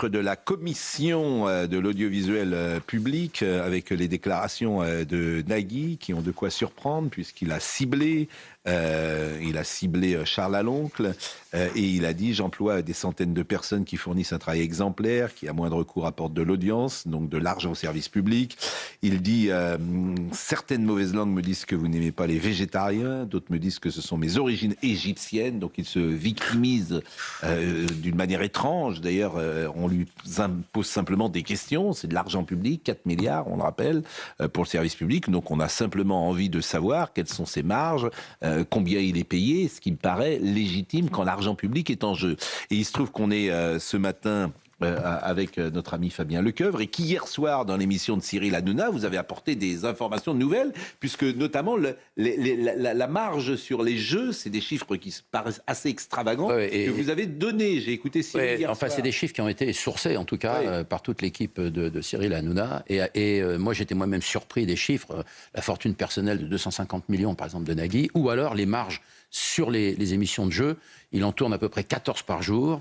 de la commission de l'audiovisuel public avec les déclarations de Nagui qui ont de quoi surprendre puisqu'il a ciblé Charles Aloncle et il a dit « J'emploie des centaines de personnes qui fournissent un travail exemplaire, qui à moindre coût apportent de l'audience, donc de l'argent au service public. » Il dit « Certaines mauvaises langues me disent que vous n'aimez pas les végétariens, d'autres me disent que ce sont mes origines égyptiennes. » Donc il se victimise d'une manière étrange. D'ailleurs, on lui impose simplement des questions. C'est de l'argent public, 4 milliards, on le rappelle, pour le service public. Donc on a simplement envie de savoir quelles sont ses marges, combien il est payé, ce qui me paraît légitime quand l'argent public est en jeu. Et il se trouve qu'on est ce matin avec notre ami Fabien Lecoeuvre et qu'hier soir, dans l'émission de Cyril Hanouna, vous avez apporté des informations nouvelles, puisque notamment la marge sur les jeux, c'est des chiffres qui paraissent assez extravagants, que vous avez donnés. J'ai écouté Cyril hier soir. C'est des chiffres qui ont été sourcés, en tout cas, par toute l'équipe de Cyril Hanouna. Et moi, j'étais moi-même surpris des chiffres. La fortune personnelle de 250 millions, par exemple, de Nagui, ou alors les marges sur les émissions de jeux. Il en tourne à peu près 14 par jour.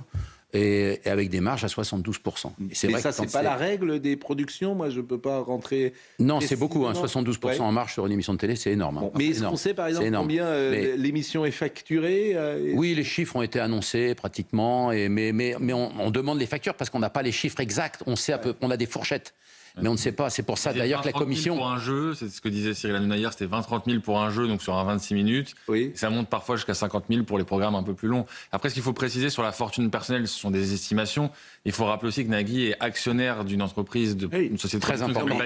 Et avec des marges à 72%. Et vrai ça, c'est pas la règle des productions. Moi, je peux pas rentrer... Non, c'est beaucoup. 72% en marge sur une émission de télé, c'est énorme. Bon, mais est-ce qu'on sait, par exemple, combien l'émission est facturée Oui, les chiffres ont été annoncés, pratiquement. Mais on demande les factures parce qu'on n'a pas les chiffres exacts. On sait on a des fourchettes. Mais on ne sait pas, c'est pour ça d'ailleurs que la commission... pour un jeu, c'est ce que disait Cyril Hanouna hier, c'était 20-30 000 pour un jeu, donc sur un 26 minutes. Oui. Ça monte parfois jusqu'à 50 000 pour les programmes un peu plus longs. Après, ce qu'il faut préciser sur la fortune personnelle, ce sont des estimations. Il faut rappeler aussi que Nagui est actionnaire d'une entreprise, une société très importante.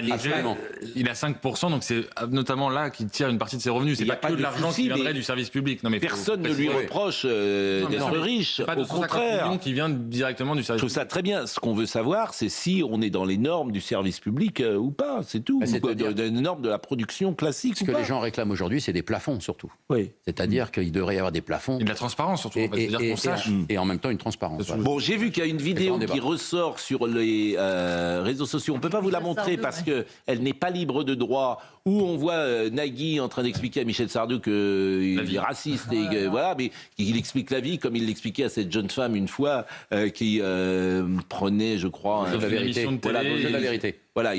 Il a 5%, donc c'est notamment là qu'il tire une partie de ses revenus. C'est pas que de l'argent qui viendrait du service public. Non, mais personne ne lui reproche d'être riche. Au contraire. Qui vient directement du service public. Je trouve ça très bien. Ce qu'on veut savoir, c'est si on est dans les normes du service public ou pas, c'est tout. Des normes de la production classique. Ce que les gens réclament aujourd'hui, c'est des plafonds surtout. Oui. C'est-à-dire qu'il devrait y avoir des plafonds. Et de la transparence surtout. Et en même temps une transparence. Voilà. Bon, j'ai vu qu'il y a une vidéo qui ressort sur les réseaux sociaux. On ne peut pas vous la montrer parce qu'elle n'est pas libre de droit. Où on voit Nagui en train d'expliquer à Michel Sardou qu'il est raciste et voilà, mais qu'il explique la vie comme il l'expliquait à cette jeune femme une fois qui prenait, je crois, la vérité. La vérité. Voilà,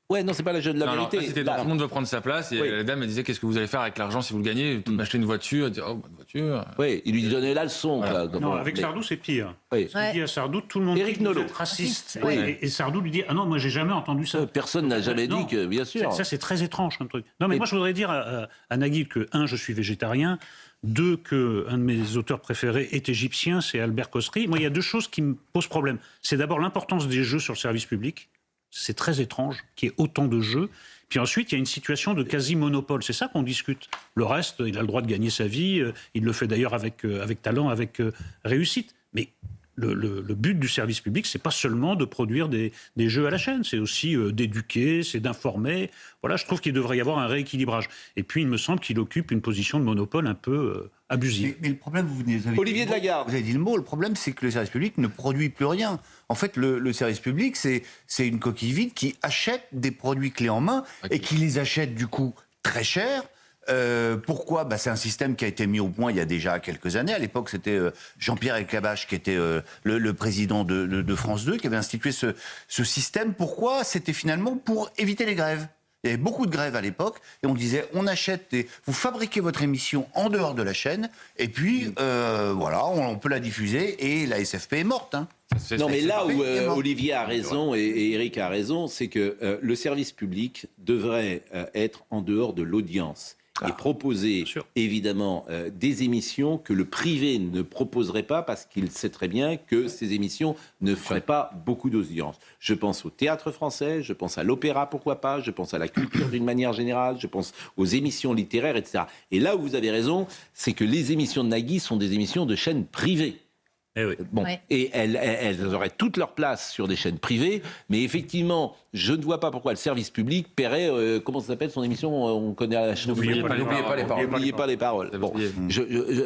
Ouais, non, c'est pas la jeune de la vérité. Là, c'était tout le monde veut prendre sa place et la dame elle disait qu'est-ce que vous allez faire avec l'argent si vous le gagnez, m'acheter une voiture, dire oh bonne voiture. Oui, il lui donnait la leçon. Voilà. Quoi, non, avec Sardou c'est pire. Il dit à Sardou tout le monde Éric dit que vous Nolot. êtes raciste. Et Sardou lui dit ah non moi j'ai jamais entendu ça. Personne n'a jamais dit que bien sûr. Ça c'est très étrange comme truc. Non mais moi je voudrais dire à Nagui que je suis végétarien. 2, qu'un de mes auteurs préférés est égyptien, c'est Albert Kosri. Moi, il y a 2 choses qui me posent problème. C'est d'abord l'importance des jeux sur le service public. C'est très étrange qu'il y ait autant de jeux. Puis ensuite, il y a une situation de quasi-monopole. C'est ça qu'on discute. Le reste, il a le droit de gagner sa vie. Il le fait d'ailleurs avec talent, avec réussite. Mais le but du service public, c'est pas seulement de produire des jeux à la chaîne, c'est aussi d'éduquer, c'est d'informer. Voilà, je trouve qu'il devrait y avoir un rééquilibrage. Et puis, il me semble qu'il occupe une position de monopole un peu abusive. Mais le problème, Olivier de Lagarde. Vous avez dit le mot, le problème, c'est que le service public ne produit plus rien. En fait, le service public, c'est une coquille vide qui achète des produits clés en main et qui les achète du coup très cher. Pourquoi ? C'est un système qui a été mis au point il y a déjà quelques années. À l'époque, c'était Jean-Pierre Elkabbach qui était le président de France 2 qui avait institué ce système. Pourquoi ? C'était finalement pour éviter les grèves. Il y avait beaucoup de grèves à l'époque et on disait on achète vous fabriquez votre émission en dehors de la chaîne et puis voilà, on peut la diffuser et la SFP est morte. Hein. Non, mais là où Olivier a raison et Éric a raison, c'est que le service public devrait être en dehors de l'audience. Et proposer, évidemment, des émissions que le privé ne proposerait pas parce qu'il sait très bien que ces émissions ne feraient pas beaucoup d'audience. Je pense au théâtre français, je pense à l'opéra, pourquoi pas, je pense à la culture d'une manière générale, je pense aux émissions littéraires, etc. Et là où vous avez raison, c'est que les émissions de Nagui sont des émissions de chaînes privées. Eh oui. Bon. Oui. Et elles auraient toute leur place sur des chaînes privées, mais effectivement, je ne vois pas pourquoi le service public paierait, comment ça s'appelle son émission, on connaît la chaîne. N'oubliez pas les paroles. N'oubliez pas les paroles. Bon,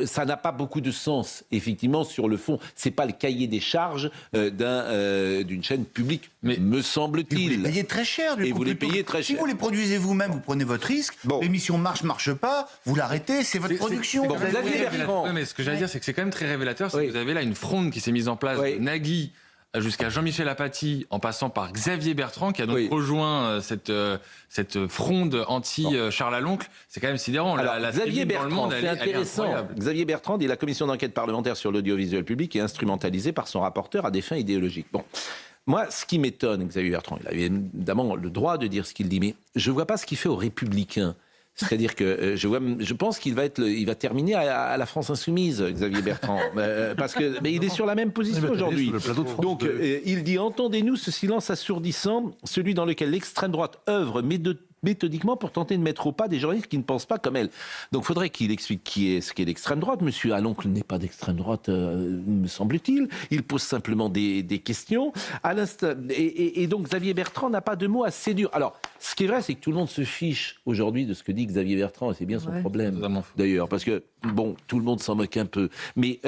ça n'a pas beaucoup de sens, effectivement, sur le fond. C'est pas le cahier des charges d'une chaîne publique, me semble-t-il. Vous les payez très cher, du coup. Et vous les payez très cher. Si vous les produisez vous-même, vous prenez votre risque. Bon. L'émission marche pas, vous l'arrêtez, c'est votre production. Bon, vous avez mais ce que j'allais dire, c'est que c'est quand même très révélateur. C'est que vous avez là une fronde qui s'est mise en place. Nagui jusqu'à Jean-Michel Apathy, en passant par Xavier Bertrand, qui a donc rejoint cette fronde anti-Charles Aloncle. C'est quand même sidérant. Alors, Xavier Bertrand, c'est intéressant. Xavier Bertrand dit la commission d'enquête parlementaire sur l'audiovisuel public est instrumentalisée par son rapporteur à des fins idéologiques. Bon. Moi, ce qui m'étonne, Xavier Bertrand, il a évidemment le droit de dire ce qu'il dit, mais je ne vois pas ce qu'il fait aux Républicains. C'est-à-dire que je pense qu'il va terminer à la France Insoumise, Xavier Bertrand, parce que il est sur la même position aujourd'hui. Donc, il dit, entendez-nous ce silence assourdissant, celui dans lequel l'extrême droite œuvre méthodiquement pour tenter de mettre au pas des journalistes qui ne pensent pas comme elle. Donc, il faudrait qu'il explique ce qu'est l'extrême droite. Monsieur Aloncle n'est pas d'extrême droite, me semble-t-il. Il pose simplement des questions. Et donc, Xavier Bertrand n'a pas de mots assez durs. Alors, ce qui est vrai, c'est que tout le monde se fiche aujourd'hui de ce que dit Xavier Bertrand, et c'est bien son problème, d'ailleurs, parce que, bon, tout le monde s'en moque un peu. Mais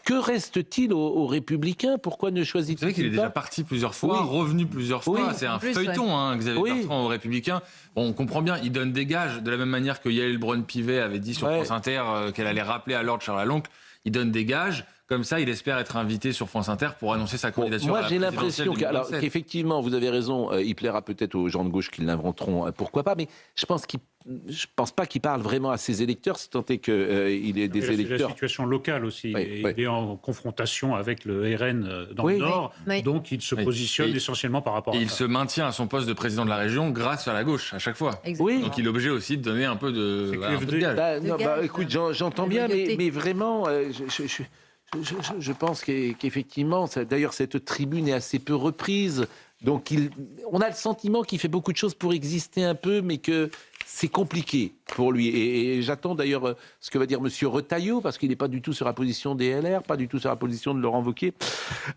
que reste-t-il aux Républicains? Pourquoi ne choisit-il pas? Vous savez qu'il est déjà parti plusieurs fois, revenu plusieurs fois. C'est un feuilleton, Xavier Bertrand, aux Républicains. Bon, on comprend bien, il donne des gages, de la même manière que Yael Braun-Pivet avait dit sur France Inter qu'elle allait rappeler à Lord Charles Aloncle. Il donne des gages. Comme ça, il espère être invité sur France Inter pour annoncer sa candidature. Moi, j'ai l'impression qu'effectivement, vous avez raison, il plaira peut-être aux gens de gauche qui l'inventeront, pourquoi pas, mais je pense pas qu'il parle vraiment à ses électeurs, si tant est qu'il est des électeurs. C'est la situation locale aussi. Il est en confrontation avec le RN dans le Nord, donc il se positionne essentiellement par rapport à ça. Il se maintient à son poste de président de la région grâce à la gauche, à chaque fois. Oui. Donc il est obligé aussi de donner un peu de gage. Écoute, j'entends bien, mais vraiment, je pense qu'effectivement, d'ailleurs, cette tribune est assez peu reprise. Donc, on a le sentiment qu'il fait beaucoup de choses pour exister un peu, mais que c'est compliqué pour lui. Et j'attends d'ailleurs ce que va dire M. Retailleau, parce qu'il n'est pas du tout sur la position des LR, pas du tout sur la position de Laurent Wauquiez.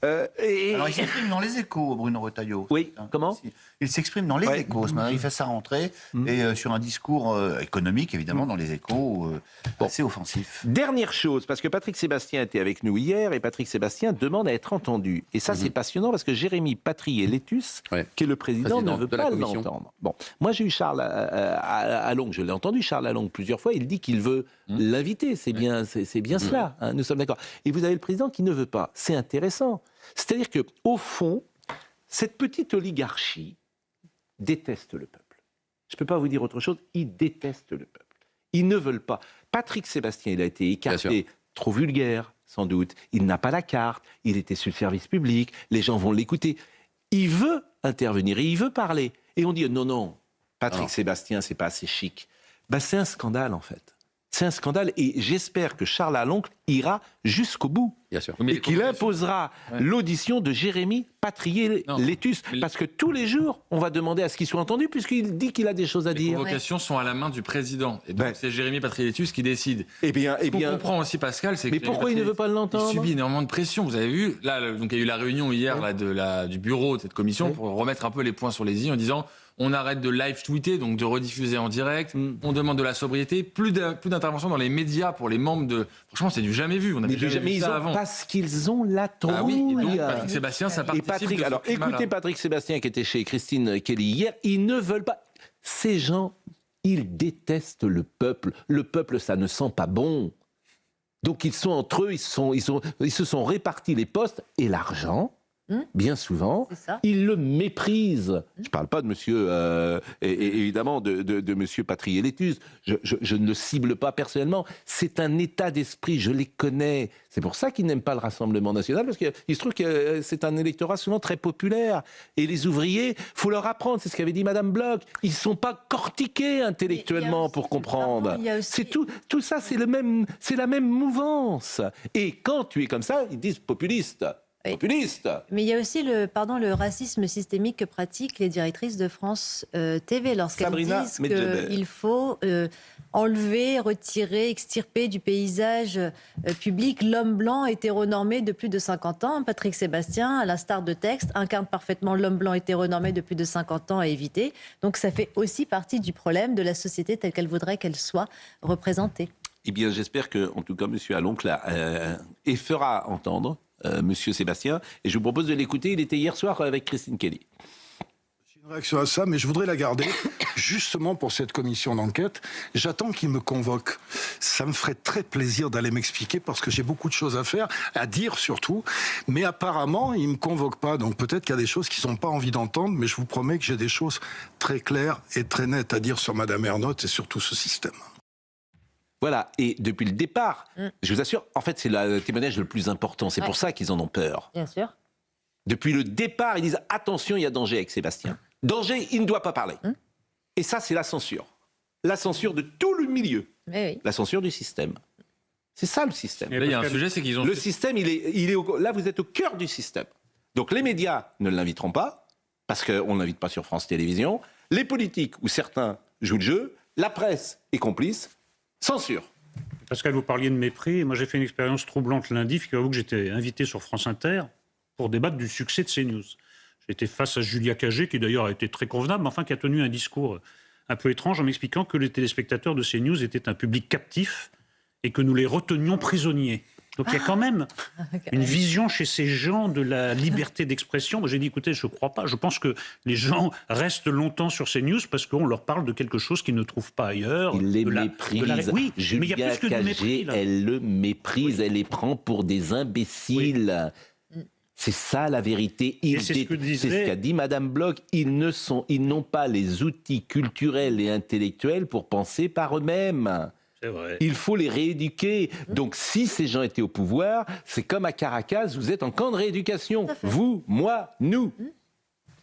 Alors, il s'exprime dans les Échos, Bruno Retailleau. Oui, comment ? Il s'exprime dans les Échos. Ce matin, il fait sa rentrée, et sur un discours économique, évidemment, dans les Échos, assez offensif. Dernière chose, parce que Patrick Sébastien était avec nous hier, et Patrick Sébastien demande à être entendu. Et ça, c'est passionnant, parce que Jérémy Patrier-Letus, qui est le président, ne veut pas l'entendre. Bon, moi, j'ai eu Charles Aloncle, je l'ai entendu, Charles Aloncle, plusieurs fois, il dit qu'il veut l'inviter. C'est bien cela, nous sommes d'accord. Et vous avez le président qui ne veut pas. C'est intéressant. C'est-à-dire qu'au fond, cette petite oligarchie déteste le peuple. Je ne peux pas vous dire autre chose, ils détestent le peuple. Ils ne veulent pas. Patrick Sébastien, il a été écarté, trop vulgaire, sans doute. Il n'a pas la carte, il était sur le service public, les gens vont l'écouter. Il veut intervenir, il veut parler. Et on dit, non, Patrick Sébastien, c'est pas assez chic. C'est un scandale, en fait. C'est un scandale, et j'espère que Charles Aloncle ira jusqu'au bout. Bien sûr. Et qu'il imposera l'audition de Jérémy Patrier-Letus. Parce que tous les jours, on va demander à ce qu'il soit entendu, puisqu'il dit qu'il a des choses à dire. Les convocations sont à la main du président. Et donc, c'est Jérémy Patrier-Letus qui décide. Ce qu'on comprend aussi, Pascal, c'est que... Mais pourquoi il ne veut pas l'entendre ? Il subit énormément de pression. Vous avez vu, là, donc, il y a eu la réunion hier du bureau de cette commission pour remettre un peu les points sur les i en disant... On arrête de live-tweeter, donc de rediffuser en direct. On demande de la sobriété. Plus d'intervention dans les médias pour les membres de... Franchement, c'est du jamais vu. On n'avait jamais vu ça avant. Parce qu'ils ont la trouille. Ah oui, et donc Patrick Sébastien, ça participe. Alors, écoutez Patrick Sébastien qui était chez Christine Kelly hier. Ils ne veulent pas... Ces gens, ils détestent le peuple. Le peuple, ça ne sent pas bon. Donc, ils sont entre eux, ils se sont répartis les postes et l'argent. Bien souvent, ils le méprisent. Je ne parle pas de monsieur, évidemment, de monsieur Patrier-Letus. Je ne le cible pas personnellement. C'est un état d'esprit, je les connais. C'est pour ça qu'ils n'aiment pas le Rassemblement national, parce qu'il se trouve que c'est un électorat souvent très populaire. Et les ouvriers, il faut leur apprendre, c'est ce qu'avait dit Madame Bloch, ils ne sont pas cortiqués intellectuellement pour comprendre. C'est tout ça, c'est la même mouvance. Et quand tu es comme ça, ils disent populiste. Populiste. Mais il y a aussi le racisme systémique que pratiquent les directrices de France TV lorsqu'elles disent qu'il faut enlever, retirer, extirper du paysage public l'homme blanc hétéronormé de plus de 50 ans. Patrick Sébastien, à l'instar de Texte, incarne parfaitement l'homme blanc hétéronormé de plus de 50 ans à éviter. Donc ça fait aussi partie du problème de la société telle qu'elle voudrait qu'elle soit représentée. Eh bien, j'espère que, en tout cas, M. Aloncle fera entendre Monsieur Sébastien, et je vous propose de l'écouter. Il était hier soir avec Christine Kelly. Réaction à ça, mais je voudrais la garder justement pour cette commission d'enquête. J'attends qu'il me convoque. Ça me ferait très plaisir d'aller m'expliquer parce que j'ai beaucoup de choses à faire, à dire surtout. Mais apparemment, il me convoque pas. Donc peut-être qu'il y a des choses qu'ils n'ont pas envie d'entendre, mais je vous promets que j'ai des choses très claires et très nettes à dire sur Madame Ernotte et sur tout ce système. Voilà, et depuis le départ, je vous assure, en fait, c'est le témoignage le plus important. C'est pour ça qu'ils en ont peur. Bien sûr. Depuis le départ, ils disent « Attention, il y a danger avec Sébastien. Danger, il ne doit pas parler. » Et ça, c'est la censure. La censure de tout le milieu. Oui. La censure du système. C'est ça, le système. Et là, il y a un sujet, c'est qu'ils ont... Le système, là, vous êtes au cœur du système. Donc, les médias ne l'inviteront pas, parce qu'on ne l'invite pas sur France Télévisions. Les politiques, où certains jouent le jeu, la presse est complice, censure. Pascal, vous parliez de mépris. Moi, j'ai fait une expérience troublante lundi. Figurez-vous que j'étais invité sur France Inter pour débattre du succès de CNews. J'étais face à Julia Cagé, qui d'ailleurs a été très convenable, mais enfin qui a tenu un discours un peu étrange en m'expliquant que les téléspectateurs de CNews étaient un public captif et que nous les retenions prisonniers. Donc il y a quand même une vision chez ces gens de la liberté d'expression. Moi j'ai dit, écoutez, je ne crois pas. Je pense que les gens restent longtemps sur CNews parce qu'on leur parle de quelque chose qu'ils ne trouvent pas ailleurs. Ils les méprisent. Oui, Julia mais il y a plus que du mépris, là. Elle le méprise, elle les prend pour des imbéciles. Oui. C'est ça la vérité. C'est ce qu'a dit Madame Bloch. Ils n'ont pas les outils culturels et intellectuels pour penser par eux-mêmes. C'est vrai. Il faut les rééduquer. Donc si ces gens étaient au pouvoir, c'est comme à Caracas, vous êtes en camp de rééducation. Vous, moi, nous.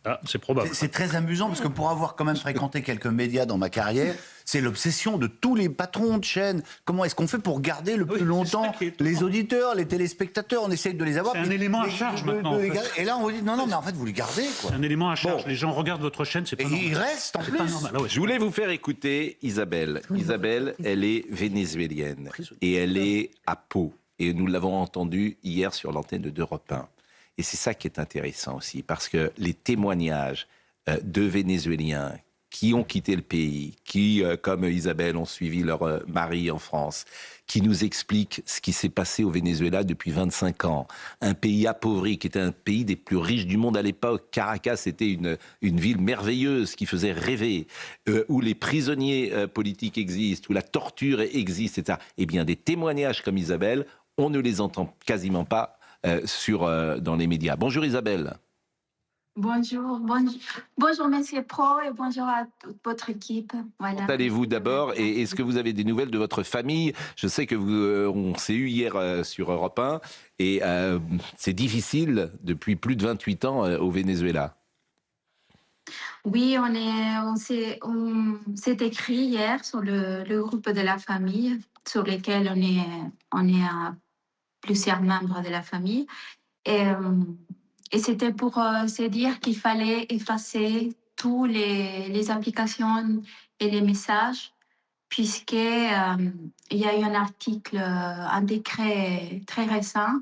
Ah, c'est probable. C'est très amusant parce que pour avoir quand même fréquenté quelques médias dans ma carrière, c'est l'obsession de tous les patrons de chaînes. Comment est-ce qu'on fait pour garder le plus longtemps les auditeurs, les téléspectateurs? On essaye de les avoir. C'est un élément à charge maintenant. Et là, on vous dit non, mais en fait, vous les gardez. C'est un élément à charge. Bon. Les gens regardent votre chaîne, c'est pas normal. Et ils restent en plus. Je voulais vous faire écouter Isabelle. Isabelle, elle est vénézuélienne et elle est à Pau. Et nous l'avons entendue hier sur l'antenne d'Europe 1. Et c'est ça qui est intéressant aussi, parce que les témoignages de Vénézuéliens qui ont quitté le pays, qui, comme Isabelle, ont suivi leur mari en France, qui nous expliquent ce qui s'est passé au Venezuela depuis 25 ans. Un pays appauvri, qui était un pays des plus riches du monde à l'époque. Caracas était une ville merveilleuse qui faisait rêver, où les prisonniers politiques existent, où la torture existe, etc. Eh bien, des témoignages comme Isabelle, on ne les entend quasiment pas dans les médias. Bonjour Isabelle. Bonjour Monsieur Pro et bonjour à toute votre équipe. Voilà. Comment allez-vous d'abord et est-ce que vous avez des nouvelles de votre famille? Je sais que on s'est eu hier sur Europe 1 et c'est difficile depuis plus de 28 ans au Venezuela. Oui, on s'est écrit hier sur le groupe de la famille sur lequel on est plusieurs membres de la famille. Et c'était pour se dire qu'il fallait effacer toutes les applications et les messages, puisqu'il y a eu un article, un décret très récent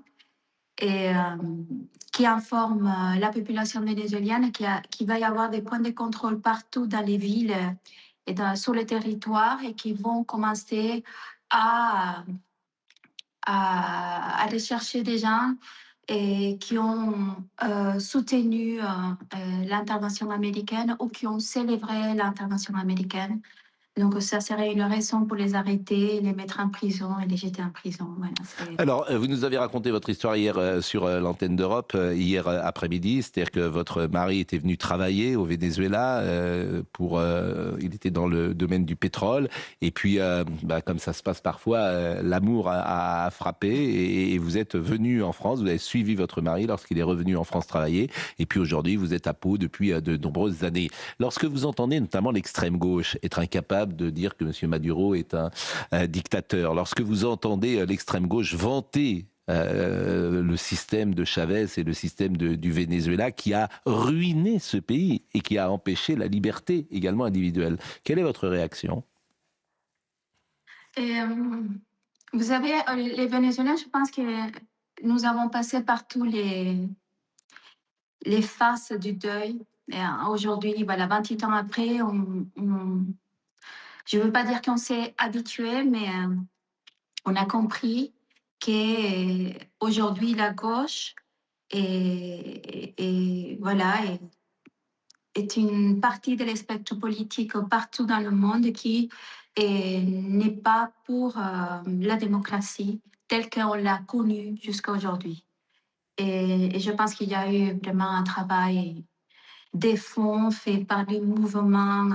qui informe la population vénézuélienne qu'il va y avoir des points de contrôle partout dans les villes et sur le territoire et qui vont commencer à rechercher des gens qui ont soutenu l'intervention américaine ou qui ont célébré l'intervention américaine. Donc, ça serait une raison pour les arrêter, les mettre en prison et les jeter en prison. Voilà, alors, vous nous avez raconté votre histoire hier sur l'antenne d'Europe, hier après-midi. C'est-à-dire que votre mari était venu travailler au Venezuela. Il était dans le domaine du pétrole. Et puis, comme ça se passe parfois, l'amour a frappé. Et vous êtes venu en France. Vous avez suivi votre mari lorsqu'il est revenu en France travailler. Et puis aujourd'hui, vous êtes à Pau depuis de nombreuses années. Lorsque vous entendez notamment l'extrême gauche être incapable de dire que M. Maduro est un dictateur. Lorsque vous entendez l'extrême gauche vanter le système de Chavez et le système du Venezuela qui a ruiné ce pays et qui a empêché la liberté également individuelle, quelle est votre réaction? Vous savez, les Vénézuéliens, je pense que nous avons passé par tous les phases du deuil. Aujourd'hui, voilà, 28 ans après, je ne veux pas dire qu'on s'est habitué, mais on a compris qu'aujourd'hui, la gauche voilà, est une partie de spectre politique partout dans le monde qui n'est pas pour la démocratie telle qu'on l'a connue jusqu'à aujourd'hui. Et je pense qu'il y a eu vraiment un travail de fond fait par des mouvements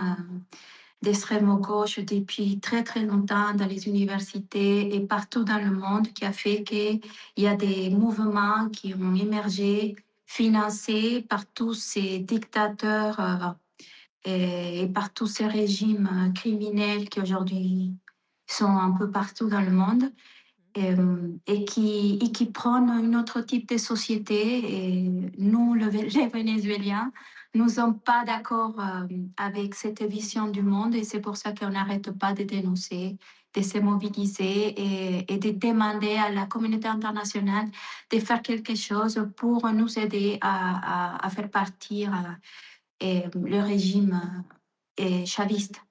d'extrême gauche depuis très très longtemps dans les universités et partout dans le monde qui a fait qu'il y a des mouvements qui ont émergé, financés par tous ces dictateurs et par tous ces régimes criminels qui aujourd'hui sont un peu partout dans le monde et qui prennent un autre type de société. Et nous, les Vénézuéliens, nous ne sommes pas d'accord avec cette vision du monde et c'est pour ça qu'on n'arrête pas de dénoncer, de se mobiliser et de demander à la communauté internationale de faire quelque chose pour nous aider à faire partir le régime chaviste.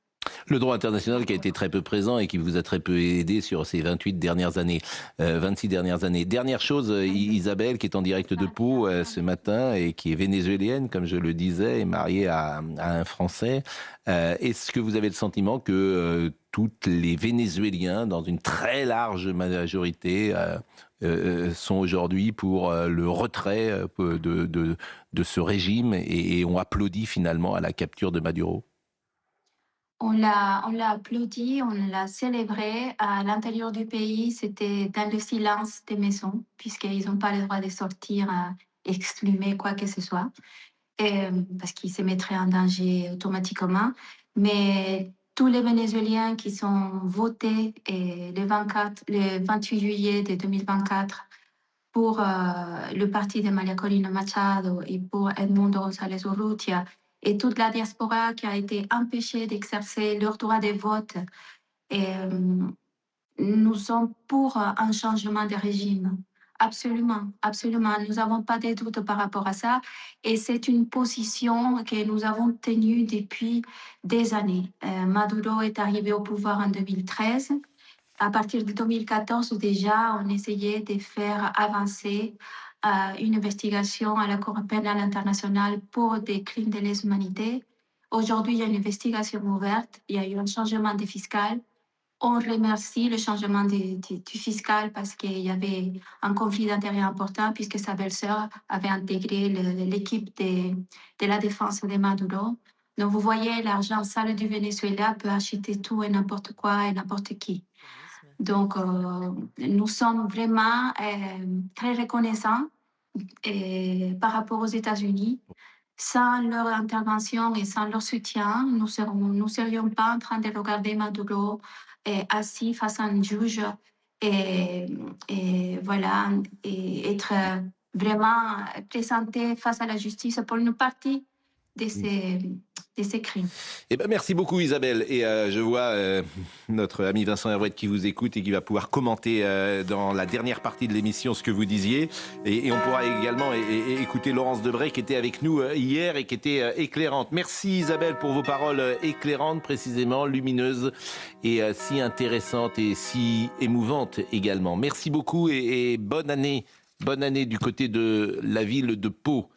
Le droit international qui a été très peu présent et qui vous a très peu aidé sur ces 26 dernières années. Dernière chose, Isabelle, qui est en direct de Pau ce matin et qui est vénézuélienne, comme je le disais, et mariée à un Français. Est-ce que vous avez le sentiment que toutes les Vénézuéliens, dans une très large majorité, sont aujourd'hui pour le retrait de ce régime et ont applaudi finalement à la capture de Maduro? On l'a applaudi, on l'a célébré. À l'intérieur du pays, c'était dans le silence des maisons, puisqu'ils n'ont pas le droit de sortir, exprimer quoi que ce soit, parce qu'ils se mettraient en danger automatiquement. Mais tous les Vénézuéliens qui sont votés le 28 juillet de 2024 pour le parti de María Corina Machado et pour Edmundo González Urrutia, et toute la diaspora qui a été empêchée d'exercer leur droit de vote. Et, nous sommes pour un changement de régime. Absolument, absolument. Nous n'avons pas de doute par rapport à ça. Et c'est une position que nous avons tenue depuis des années. Maduro est arrivé au pouvoir en 2013. À partir de 2014, déjà, on essayait de faire avancer une investigation à la Cour pénale internationale pour des crimes de lèse-humanité. Aujourd'hui, il y a une investigation ouverte. Il y a eu un changement de fiscal. On remercie le changement du fiscal parce qu'il y avait un conflit d'intérêts important puisque sa belle-sœur avait intégré l'équipe de la défense de Maduro. Donc, vous voyez, l'argent sale du Venezuela peut acheter tout et n'importe quoi et n'importe qui. Donc, nous sommes vraiment très reconnaissants par rapport aux États-Unis. Sans leur intervention et sans leur soutien, nous ne serions pas en train de regarder Maduro assis face à un juge et voilà, et être vraiment présenté face à la justice pour une partie de ces crimes. Eh ben, merci beaucoup Isabelle. Et je vois notre ami Vincent Herouet qui vous écoute et qui va pouvoir commenter dans la dernière partie de l'émission ce que vous disiez. Et on pourra également écouter Laurence Debré qui était avec nous hier et qui était éclairante. Merci Isabelle pour vos paroles éclairantes, précisément, lumineuses et si intéressantes et si émouvantes également. Merci beaucoup et bonne année. Bonne année du côté de la ville de Pau.